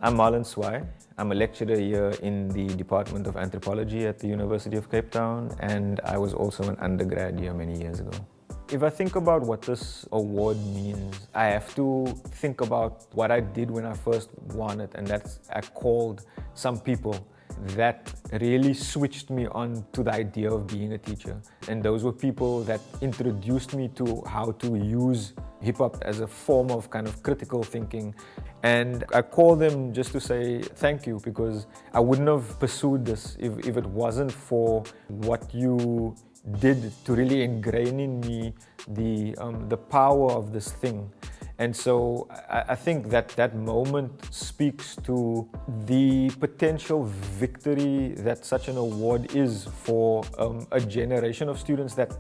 I'm Marlon Swai. I'm a lecturer here in the Department of Anthropology at the University of Cape Town, and I was also an undergrad here many years ago. If I think about what this award means, I have to think about what I did when I first won it, and that's I called some people that really switched me on to the idea of being a teacher. And those were people that introduced me to how to use hip-hop as a form of kind of critical thinking. And I call them just to say thank you, because I wouldn't have pursued this if it wasn't for what you did to really ingrain in me the power of this thing. And so I think that that moment speaks to the potential victory that such an award is for a generation of students that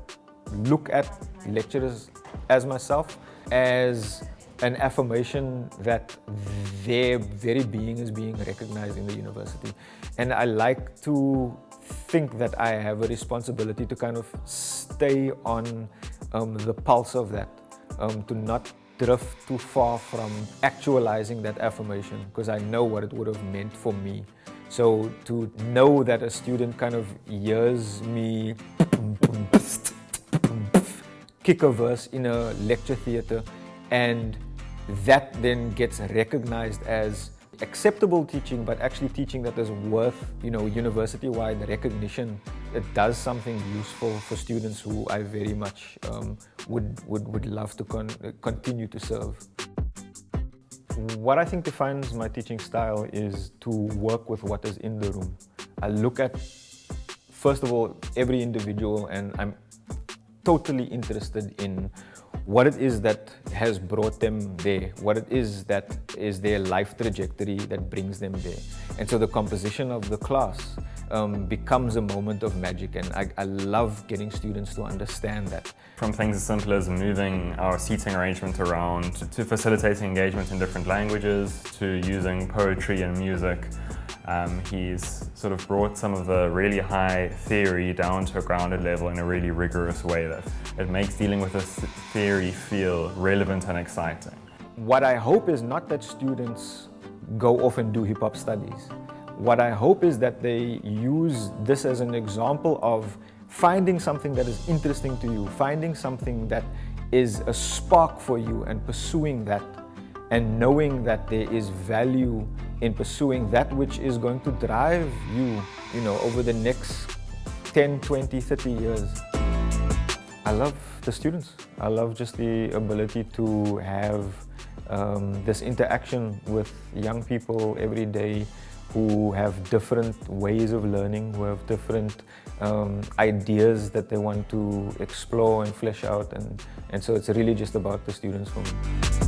look at lecturers as myself as an affirmation that their very being is being recognized in the university. And I like to think that I have a responsibility to kind of stay on the pulse of that, to not drift too far from actualizing that affirmation, because I know what it would have meant for me. So to know that a student kind of hears me kick a verse in a lecture theatre, and that then gets recognized as acceptable teaching, but actually teaching that is worth, university-wide recognition. It does something useful for students who I very much would love to continue to serve. What I think defines my teaching style is to work with what is in the room. I look at, first of all, every individual, and I'm totally interested in what it is that has brought them there, what it is that is their life trajectory that brings them there. And so the composition of the class becomes a moment of magic, and I love getting students to understand that. From things as simple as moving our seating arrangement around, to facilitating engagement in different languages, to using poetry and music. He's sort of brought some of the really high theory down to a grounded level in a really rigorous way that it makes dealing with this theory feel relevant and exciting. What I hope is not that students go off and do hip-hop studies. What I hope is that they use this as an example of finding something that is interesting to you, finding something that is a spark for you and pursuing that, and knowing that there is value in pursuing that which is going to drive you, over the next 10, 20, 30 years. I love the students. I love just the ability to have this interaction with young people every day who have different ways of learning, who have different ideas that they want to explore and flesh out. And so it's really just about the students for me.